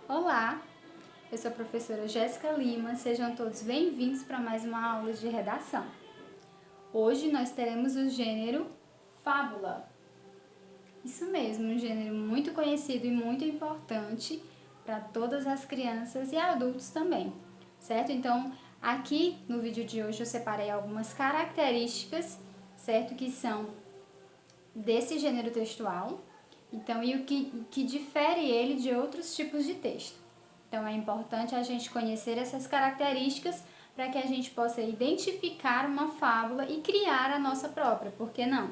Olá, eu sou a professora Jéssica Lima, sejam todos bem-vindos para mais uma aula de redação. Hoje nós teremos o gênero fábula. Isso mesmo, um gênero muito conhecido e muito importante para todas as crianças e adultos também, certo? Então, aqui no vídeo de hoje eu separei algumas características, certo? Que são desse gênero textual. Então, e o que difere ele de outros tipos de texto. Então, é importante a gente conhecer essas características para que a gente possa identificar uma fábula e criar a nossa própria, por que não?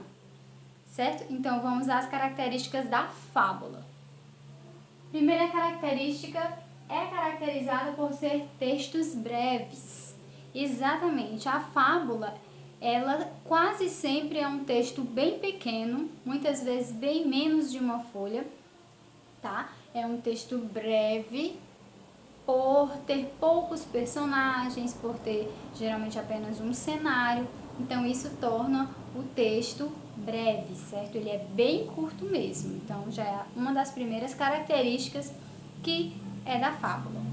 Certo? Então, vamos às características da fábula. Primeira característica é caracterizada por ser textos breves. Exatamente, a fábula ela quase sempre é um texto bem pequeno, muitas vezes bem menos de uma folha, tá? É um texto breve, por ter poucos personagens, por ter geralmente apenas um cenário, então isso torna o texto breve, certo? Ele é bem curto mesmo, então já é uma das primeiras características que é da fábula.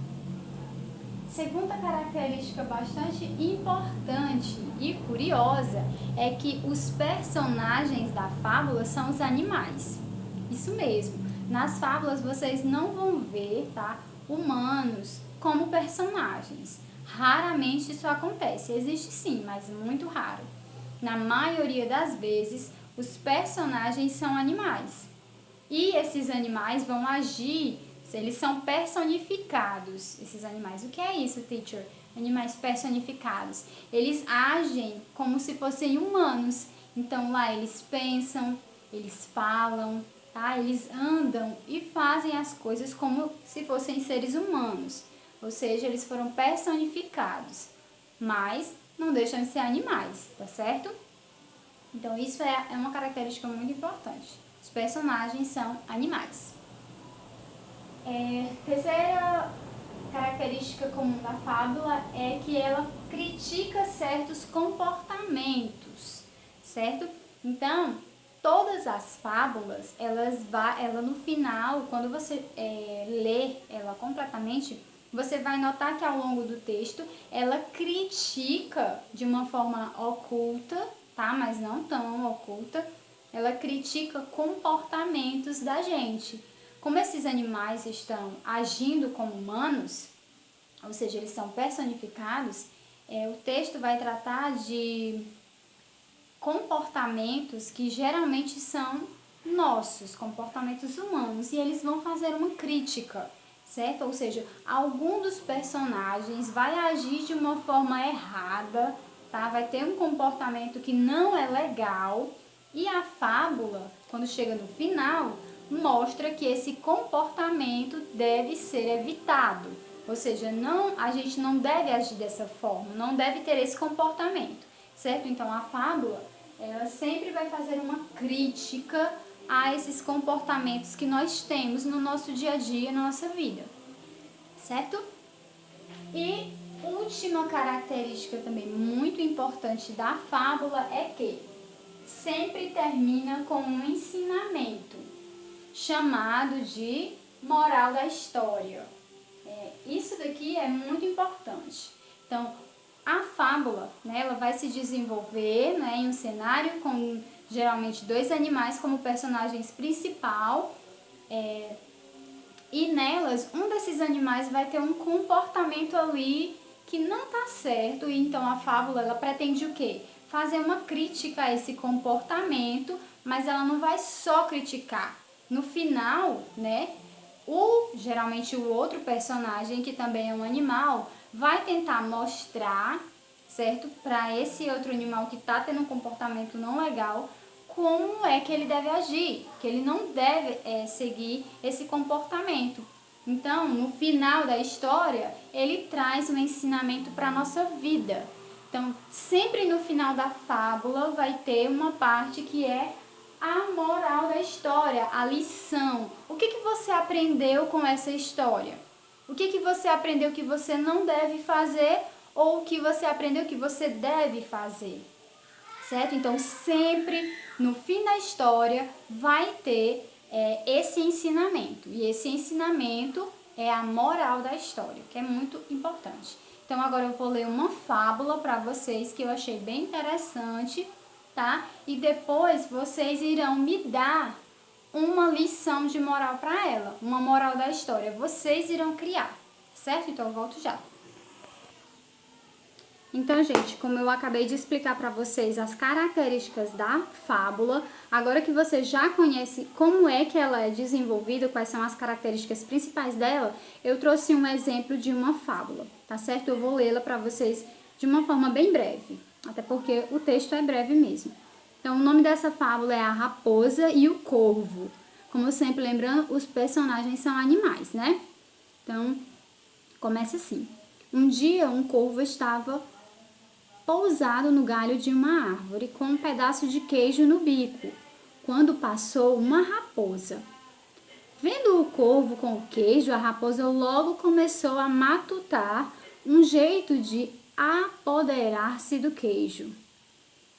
Segunda característica bastante importante e curiosa é que os personagens da fábula são os animais. Isso mesmo, nas fábulas vocês não vão ver, tá, humanos como personagens. Raramente isso acontece, existe sim, mas muito raro. Na maioria das vezes, os personagens são animais. E esses animais vão agir, eles são personificados, esses animais. O que é isso, teacher? Animais personificados. Eles agem como se fossem humanos. Então lá eles pensam, eles falam, tá? Eles andam e fazem as coisas como se fossem seres humanos. Ou seja, eles foram personificados, mas não deixam de ser animais, tá certo? Então isso é uma característica muito importante. Os personagens são animais. Terceira característica comum da fábula é que ela critica certos comportamentos, certo? Então, todas as fábulas, ela no final, quando você lê ela completamente, você vai notar que ao longo do texto, ela critica de uma forma oculta, tá? Mas não tão oculta, ela critica comportamentos da gente. Como esses animais estão agindo como humanos, ou seja, eles são personificados, o texto vai tratar de comportamentos que geralmente são nossos, comportamentos humanos, e eles vão fazer uma crítica, certo? Ou seja, algum dos personagens vai agir de uma forma errada, tá? Vai ter um comportamento que não é legal, e a fábula, quando chega no final, mostra que esse comportamento deve ser evitado. Ou seja, a gente não deve agir dessa forma, não deve ter esse comportamento, certo? Então a fábula, ela sempre vai fazer uma crítica a esses comportamentos que nós temos no nosso dia a dia, na nossa vida, certo? E última característica também muito importante da fábula é que sempre termina com um ensinamento, chamado de moral da história. Isso daqui é muito importante. Então, a fábula, né, ela vai se desenvolver, né, em um cenário com geralmente dois animais como personagens principal, e nelas um desses animais vai ter um comportamento ali que não está certo, e então a fábula ela pretende o quê? Fazer uma crítica a esse comportamento, mas ela não vai só criticar. No final, né, geralmente o outro personagem, que também é um animal, vai tentar mostrar, certo, para esse outro animal que está tendo um comportamento não legal, como é que ele deve agir, que ele não deve seguir esse comportamento. Então, no final da história, ele traz um ensinamento para a nossa vida. Então, sempre no final da fábula vai ter uma parte que é a moral da história, a lição. O que você aprendeu com essa história? O que você aprendeu que você não deve fazer ou o que você aprendeu que você deve fazer? Certo? Então, sempre no fim da história vai ter esse ensinamento. E esse ensinamento é a moral da história, que é muito importante. Então, agora eu vou ler uma fábula para vocês que eu achei bem interessante, tá? E depois vocês irão me dar uma lição de moral para ela, uma moral da história. Vocês irão criar, certo? Então, eu volto já. Então, gente, como eu acabei de explicar para vocês as características da fábula, agora que você já conhece como é que ela é desenvolvida, quais são as características principais dela, eu trouxe um exemplo de uma fábula, tá certo? Eu vou lê-la para vocês de uma forma bem breve, até porque o texto é breve mesmo. Então, o nome dessa fábula é A Raposa e o Corvo. Como sempre lembrando, os personagens são animais, né? Então, começa assim. Um dia, um corvo estava pousado no galho de uma árvore com um pedaço de queijo no bico, quando passou uma raposa. Vendo o corvo com o queijo, a raposa logo começou a matutar um jeito de apoderar-se do queijo.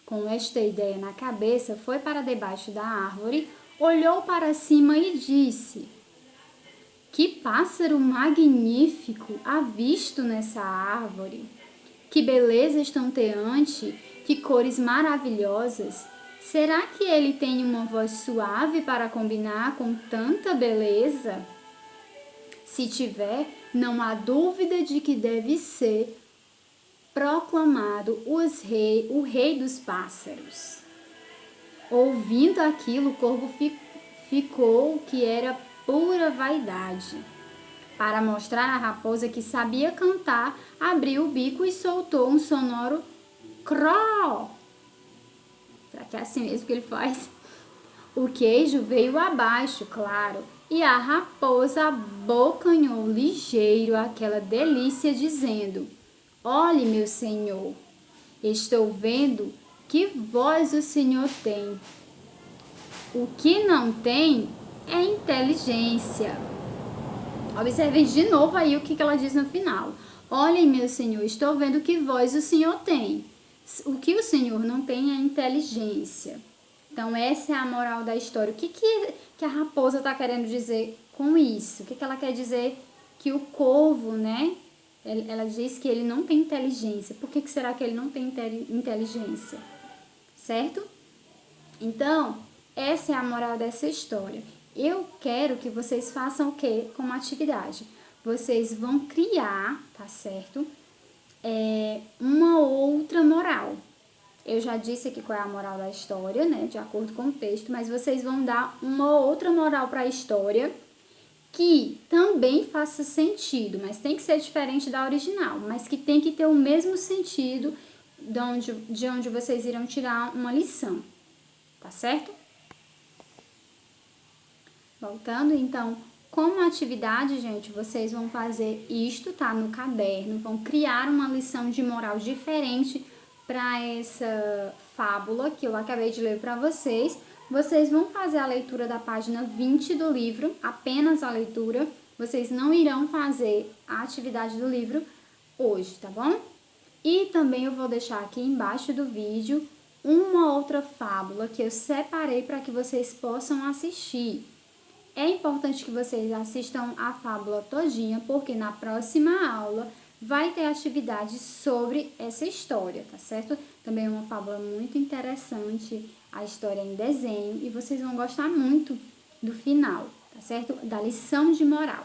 Com esta ideia na cabeça, foi para debaixo da árvore, olhou para cima e disse: "Que pássaro magnífico avisto nessa árvore! Que beleza estonteante, que cores maravilhosas! Será que ele tem uma voz suave para combinar com tanta beleza? Se tiver, não há dúvida de que deve ser proclamado o rei dos pássaros." Ouvindo aquilo, o corvo ficou que era pura vaidade. Para mostrar à raposa que sabia cantar, abriu o bico e soltou um sonoro cró. Será que é assim mesmo que ele faz? O queijo veio abaixo, claro, e a raposa abocanhou ligeiro aquela delícia, dizendo: "Olhe, meu senhor, estou vendo que voz o senhor tem. O que não tem é inteligência." Observem de novo aí o que ela diz no final. "Olhem, meu senhor, estou vendo que voz o senhor tem. O que o senhor não tem é inteligência." Então, essa é a moral da história. O que a raposa está querendo dizer com isso? O que ela quer dizer que o corvo, né? Ela diz que ele não tem inteligência. Por que será que ele não tem inteligência? Certo? Então, essa é a moral dessa história. Eu quero que vocês façam o quê? Como atividade. Vocês vão criar, tá certo? Uma outra moral. Eu já disse aqui qual é a moral da história, né? De acordo com o texto, mas vocês vão dar uma outra moral para a história que também faça sentido, mas tem que ser diferente da original, mas que tem que ter o mesmo sentido de onde vocês irão tirar uma lição, tá certo? Voltando, então, como atividade, gente, vocês vão fazer isto, tá? No caderno, vão criar uma lição de moral diferente para essa fábula que eu acabei de ler para vocês. Vocês vão fazer a leitura da página 20 do livro, apenas a leitura. Vocês não irão fazer a atividade do livro hoje, tá bom? E também eu vou deixar aqui embaixo do vídeo uma outra fábula que eu separei para que vocês possam assistir. É importante que vocês assistam a fábula todinha, porque na próxima aula vai ter atividade sobre essa história, tá certo? Também é uma fábula muito interessante, a história em desenho, e vocês vão gostar muito do final, tá certo? Da lição de moral.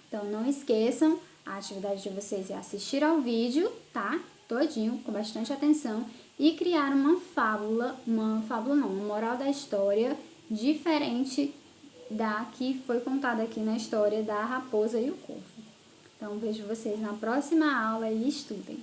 Então, não esqueçam, a atividade de vocês é assistir ao vídeo, tá? Todinho, com bastante atenção, e criar uma moral da história diferente da que foi contada aqui na história da raposa e o corvo. Então, vejo vocês na próxima aula e estudem.